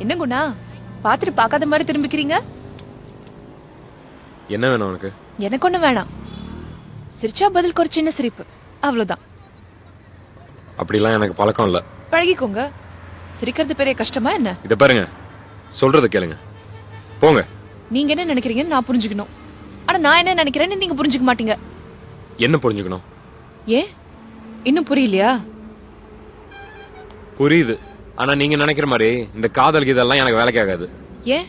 என்ன குணா, பாத்துட்டு பாக்காத மாதிரி திரும்பிக்கிறீங்க? என்ன வேணும் உனக்கு? எனக்கு ஒண்ணு வேணாம். சிரிச்சா பதிலுக்கு ஒரு சின்ன சிரிப்பு, அவ்வளவுதான். அப்படிலாம் எனக்கு பழக்கம் இல்ல. பழகிக்கோங்க. சிரிக்கிறது பெரிய கஷ்டமா என்ன? இத பாருங்க, சொல்றத கேளுங்க, போங்க. நீங்க என்ன நினைக்கிறீங்கன்னு நான் புரிஞ்சுக்கணும். ஆனா நான் என்ன நினைக்கிறேன்னு நீங்க புரிஞ்சுக்க மாட்டீங்க. என்ன புரிஞ்சுக்கணும்? ஏன் இன்னும் புரியலையா? புரியுது, ஆனா நீங்க நினைக்கிற மாதிரி இந்த காதல் இதெல்லாம் எனக்கு வேலைக்கு ஆகாது.